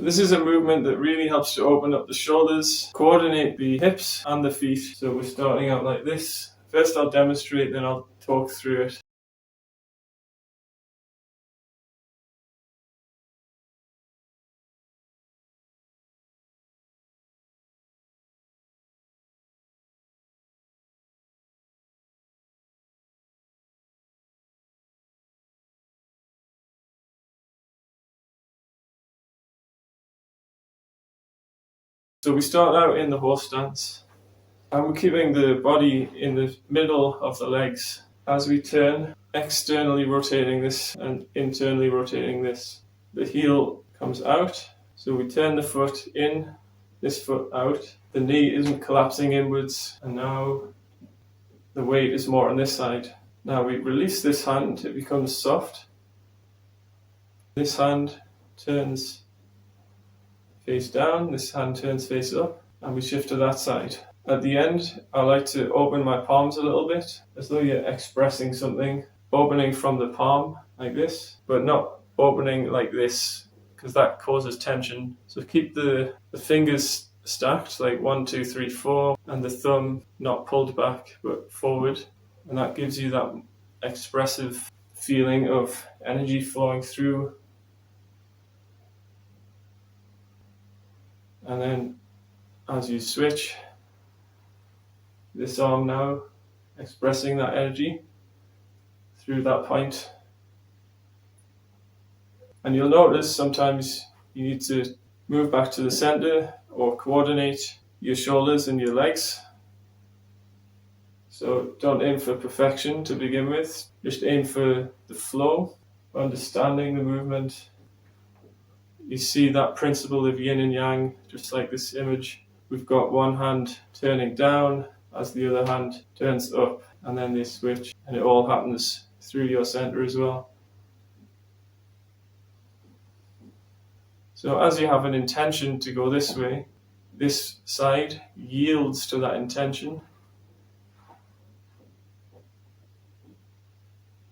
this is a movement that really helps to open up the shoulders, coordinate the hips and the feet. So we're starting out like this. First I'll demonstrate, then I'll talk through it. So we start out in the horse stance, and we're keeping the body in the middle of the legs as we turn, externally rotating this and internally rotating this. The heel comes out, so we turn the foot in, this foot out. The knee isn't collapsing inwards, and now the weight is more on this side. Now we release this hand, it becomes soft. This hand turns face down, this hand turns face up, and we shift to that side. At the end, I like to open my palms a little bit, as though you're expressing something. Opening from the palm, like this, but not opening like this, because that causes tension. So keep the fingers stacked, like 1, 2, 3, 4, and the thumb not pulled back, but forward. And that gives you that expressive feeling of energy flowing through. And then as you switch, this arm now expressing that energy through that point. And you'll notice sometimes you need to move back to the center or coordinate your shoulders and your legs. So don't aim for perfection to begin with, just aim for the flow, understanding the movement. You see that principle of yin and yang, just like this image. We've got one hand turning down as the other hand turns up, and then they switch, and it all happens through your center as well. So as you have an intention to go this way, this side yields to that intention.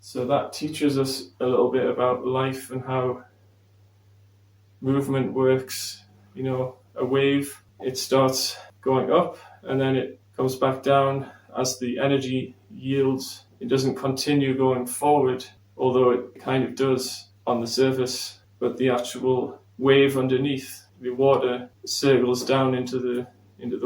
So that teaches us a little bit about life and how movement works. You know, a wave, it starts going up and then it comes back down as the energy yields. It doesn't continue going forward, although it kind of does on the surface, but the actual wave underneath the water circles down into the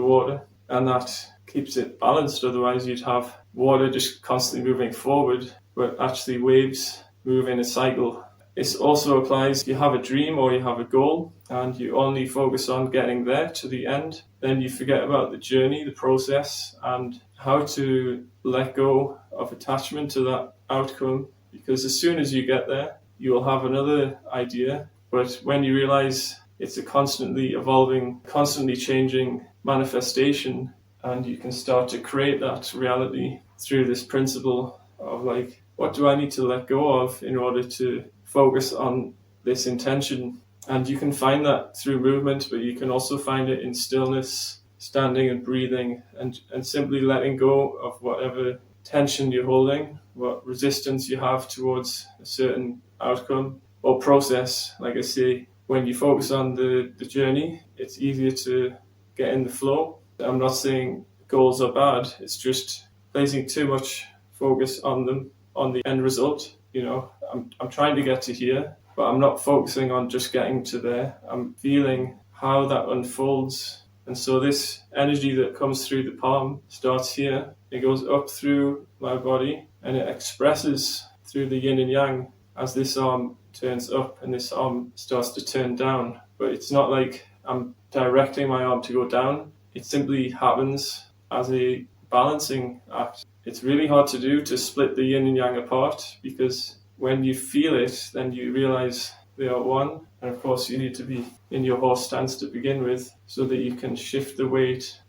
water, and that keeps it balanced. Otherwise you'd have water just constantly moving forward, but actually waves move in a cycle. This also applies if you have a dream or you have a goal and you only focus on getting there to the end, then you forget about the journey, the process, and how to let go of attachment to that outcome, because as soon as you get there, you will have another idea. But when you realize it's a constantly evolving, constantly changing manifestation, and you can start to create that reality through this principle of like, what do I need to let go of in order to focus on this intention? And you can find that through movement, but you can also find it in stillness, standing and breathing, and simply letting go of whatever tension you're holding, what resistance you have towards a certain outcome or process. Like I say, when you focus on the journey, it's easier to get in the flow. I'm not saying goals are bad, it's just placing too much focus on them, on the end result. You know, I'm trying to get to here, but I'm not focusing on just getting to there. I'm feeling how that unfolds. And so this energy that comes through the palm starts here, it goes up through my body, and it expresses through the yin and yang as this arm turns up and this arm starts to turn down. But it's not like I'm directing my arm to go down. It simply happens as a balancing act. It's really hard to do, to split the yin and yang apart, because when you feel it, then you realize they are one. And of course, you need to be in your horse stance to begin with so that you can shift the weight.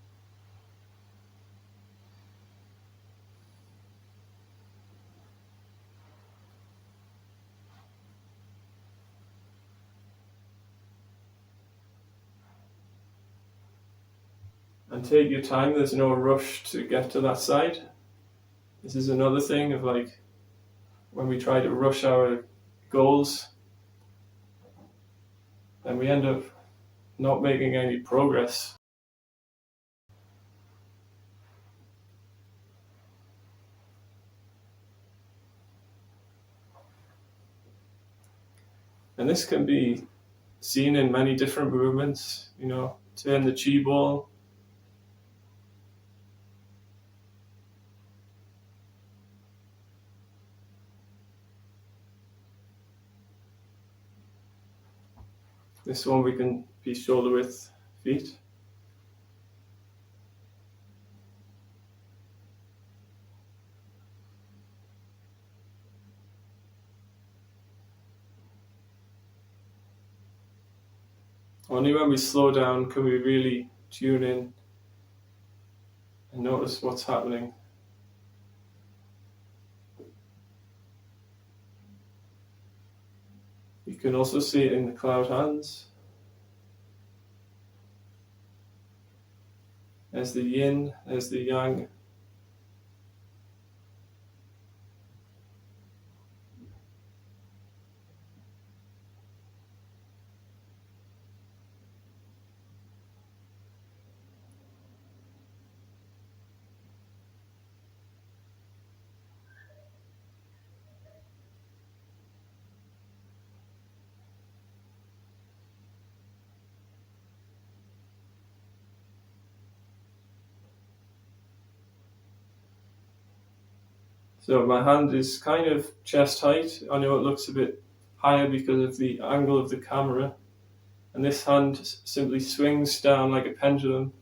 And take your time, there's no rush to get to that side. This is another thing of like, when we try to rush our goals, then we end up not making any progress. And this can be seen in many different movements, turn the chi ball. This one we can be shoulder width feet. Only when we slow down can we really tune in and notice what's happening. You can also see it in the cloud hands. There's the yin, there's the yang. So my hand is kind of chest height. I know it looks a bit higher because of the angle of the camera. And this hand simply swings down like a pendulum.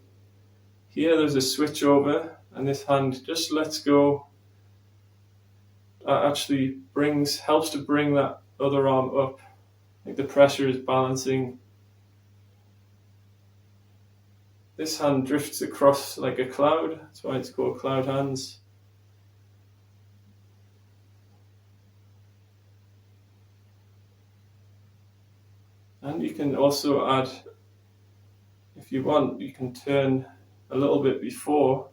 Here there's a switch over, and this hand just lets go. That actually helps to bring that other arm up. Like the pressure is balancing. This hand drifts across like a cloud. That's why it's called cloud hands. And you can also add, if you want, you can turn a little bit before.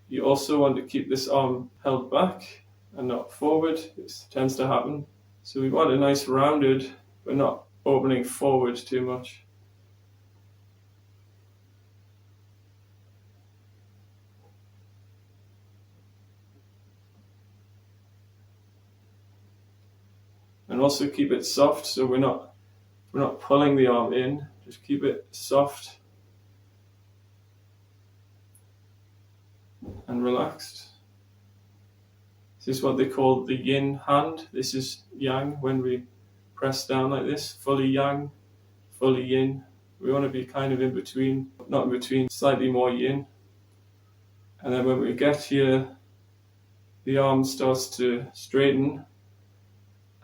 You also want to keep this arm held back and not forward. This tends to happen. So we want a nice rounded, but not opening forward too much. And also keep it soft, so we're not pulling the arm in. Just keep it soft and relaxed. This is what they call the yin hand. This is yang when we press down like this. Fully yang, fully yin. We want to be kind of in between, not in between, slightly more yin. And then when we get here, the arm starts to straighten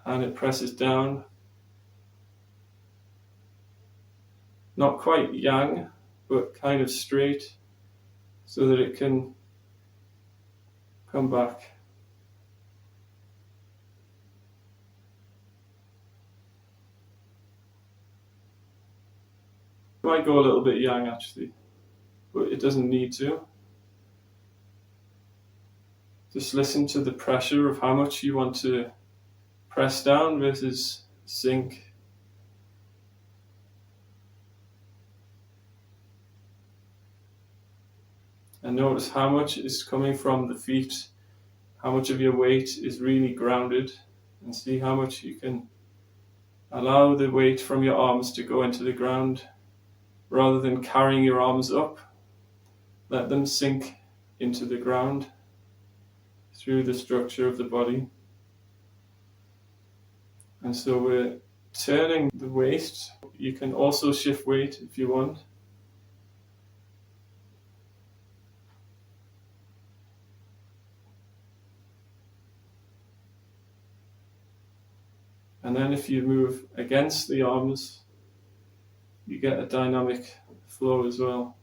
and it presses down. Not quite yang, but kind of straight so that it can come back. It might go a little bit yang actually, but it doesn't need to. Just listen to the pressure of how much you want to press down versus sink. And notice how much is coming from the feet, how much of your weight is really grounded, and see how much you can allow the weight from your arms to go into the ground rather than carrying your arms up. Let them sink into the ground through the structure of the body. And so we're turning the waist. You can also shift weight if you want. And then if you move against the arms, you get a dynamic flow as well.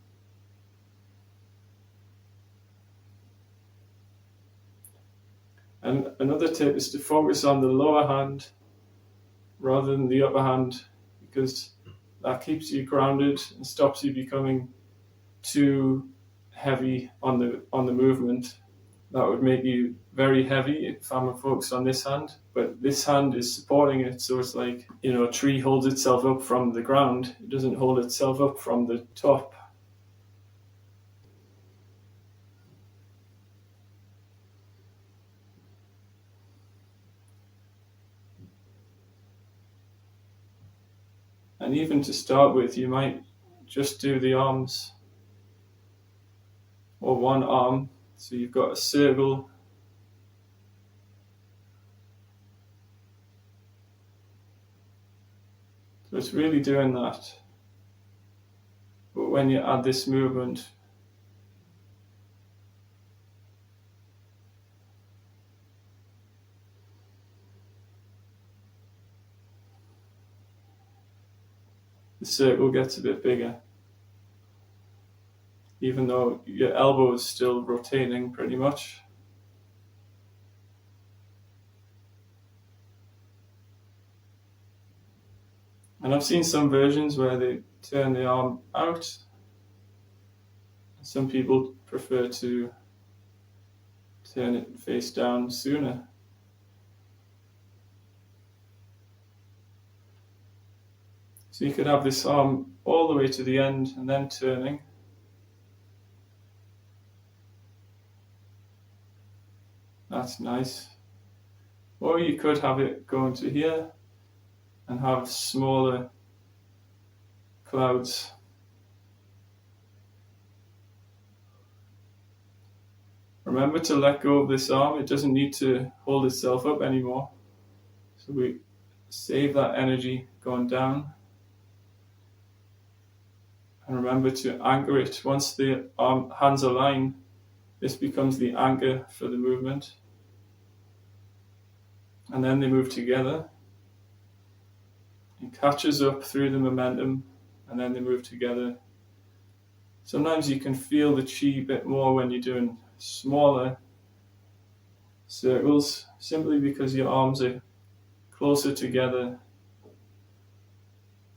And another tip is to focus on the lower hand rather than the upper hand, because that keeps you grounded and stops you becoming too heavy on the movement. that would make you very heavy if I'm focused on this hand. But this hand is supporting it, so it's like, a tree holds itself up from the ground. It doesn't hold itself up from the top. And even to start with, you might just do the arms, or one arm. So you've got a circle. So it's really doing that. But when you add this movement, the circle gets a bit bigger, even though your elbow is still rotating pretty much. And I've seen some versions where they turn the arm out. Some people prefer to turn it face down sooner. So you could have this arm all the way to the end and then turning. That's nice. Or you could have it going to here and have smaller clouds. Remember to let go of this arm. It doesn't need to hold itself up anymore. So we save that energy going down. And remember to anchor it. Once the hands align, this becomes the anchor for the movement. And then they move together. It catches up through the momentum, and then they move together. Sometimes you can feel the chi a bit more when you're doing smaller circles, simply because your arms are closer together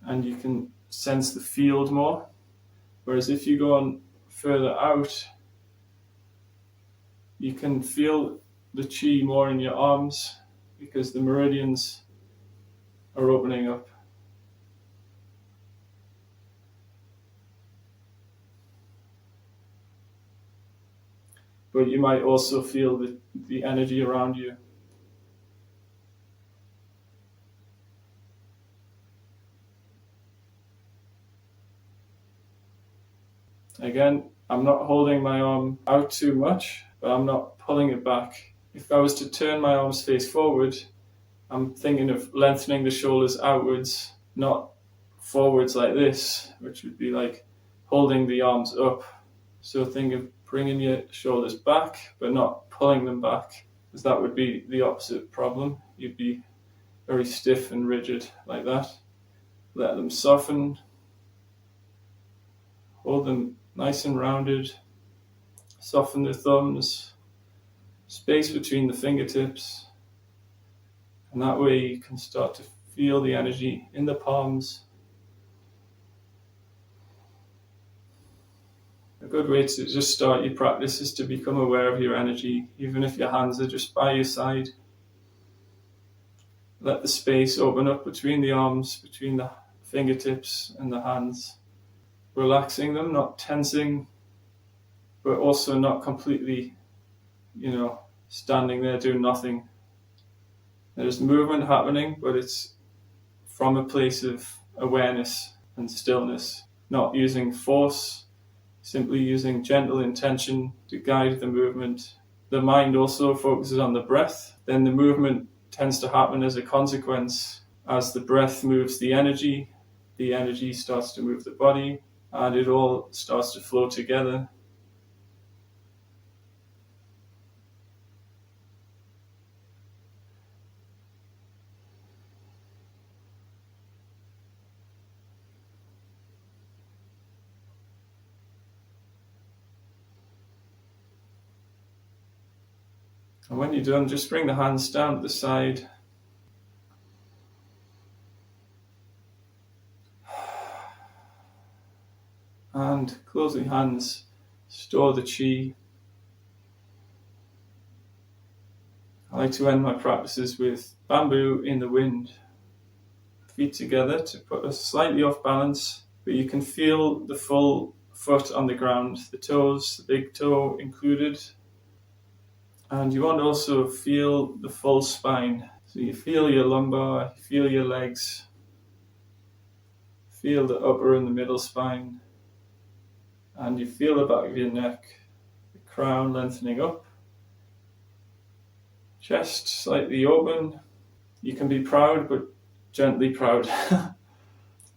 and you can sense the field more. Whereas if you go on further out, you can feel the chi more in your arms because the meridians are opening up. But you might also feel the energy around you. Again, I'm not holding my arm out too much, but I'm not pulling it back. If I was to turn my arms face forward, I'm thinking of lengthening the shoulders outwards, not forwards like this, which would be like holding the arms up. So think of bringing your shoulders back, but not pulling them back, because that would be the opposite problem. You'd be very stiff and rigid like that. Let them soften. Hold them nice and rounded. Soften the thumbs. Space between the fingertips. And that way you can start to feel the energy in the palms. A good way to just start your practice is to become aware of your energy, even if your hands are just by your side. Let the space open up between the arms, between the fingertips and the hands. Relaxing them, not tensing, but also not completely, standing there doing nothing. There's movement happening, but it's from a place of awareness and stillness, not using force, simply using gentle intention to guide the movement. The mind also focuses on the breath, then the movement tends to happen as a consequence. As the breath moves the energy starts to move the body, and it all starts to flow together. And when you're done, just bring the hands down to the side. And close the hands, store the chi. like to end my practices with bamboo in the wind. Feet together to put us slightly off balance, but you can feel the full foot on the ground, the toes, the big toe included. And you want to also feel the full spine. So you feel your lumbar, you feel your legs, feel the upper and the middle spine, and you feel the back of your neck, the crown lengthening up, chest slightly open. You can be proud, but gently proud,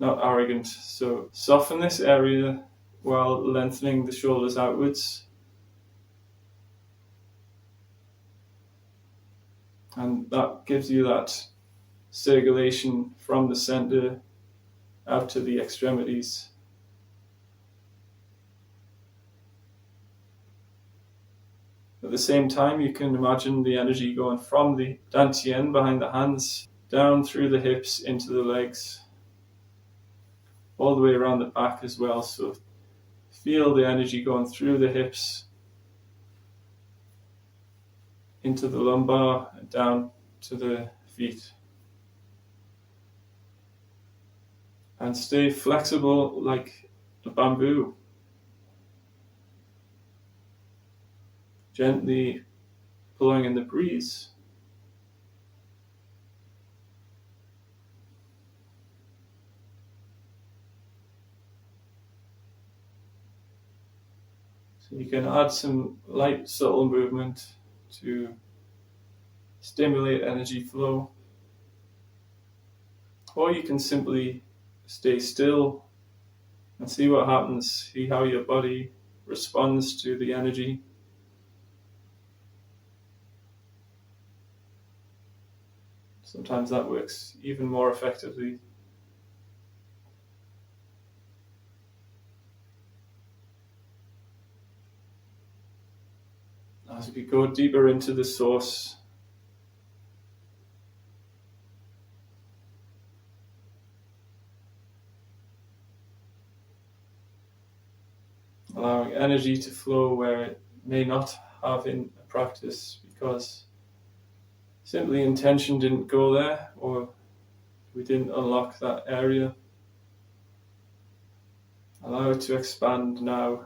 not arrogant. So soften this area while lengthening the shoulders outwards. And that gives you that circulation from the center out to the extremities. At the same time, you can imagine the energy going from the dantian behind the hands down through the hips into the legs, all the way around the back as well. So feel the energy going through the hips, into the lumbar, and down to the feet. And stay flexible like a bamboo. Gently blowing in the breeze. So you can add some light, subtle movement to stimulate energy flow. Or you can simply stay still and see what happens, see how your body responds to the energy. Sometimes that works even more effectively. As we go deeper into the source, allowing energy to flow where it may not have in a practice because simply intention didn't go there, or we didn't unlock that area. Allow it to expand now.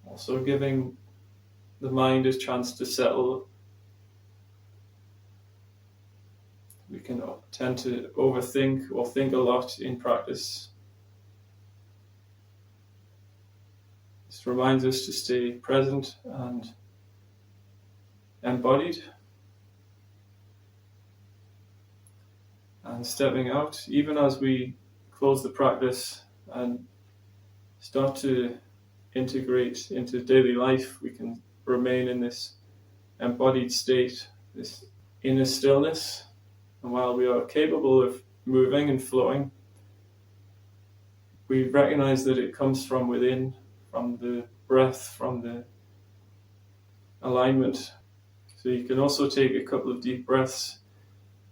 Also giving the mind a chance to settle. We can tend to overthink or think a lot in practice. This reminds us to stay present and embodied. And stepping out, even as we close the practice and start to integrate into daily life, we can remain in this embodied state, this inner stillness. And while we are capable of moving and flowing, we recognize that it comes from within, from the breath, from the alignment. So you can also take a couple of deep breaths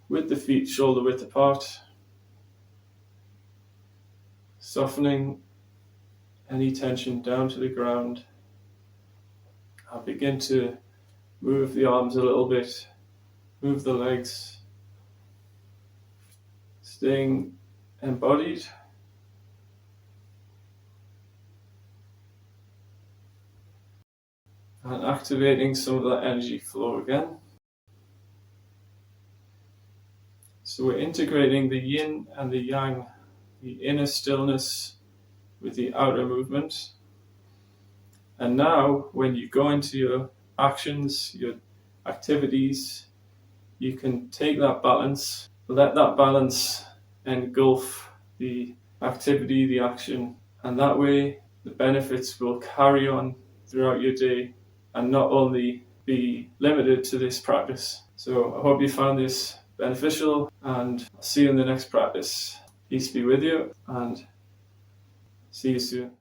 with the feet shoulder width apart, softening any tension down to the ground. I'll begin to move the arms a little bit, move the legs, staying embodied. And activating some of that energy flow again. So we're integrating the yin and the yang, the inner stillness with the outer movement. And now, when you go into your actions, your activities, you can take that balance, let that balance engulf the activity, the action, and that way the benefits will carry on throughout your day and not only be limited to this practice. So I hope you found this beneficial, and I'll see you in the next practice. Peace be with you, and see you soon.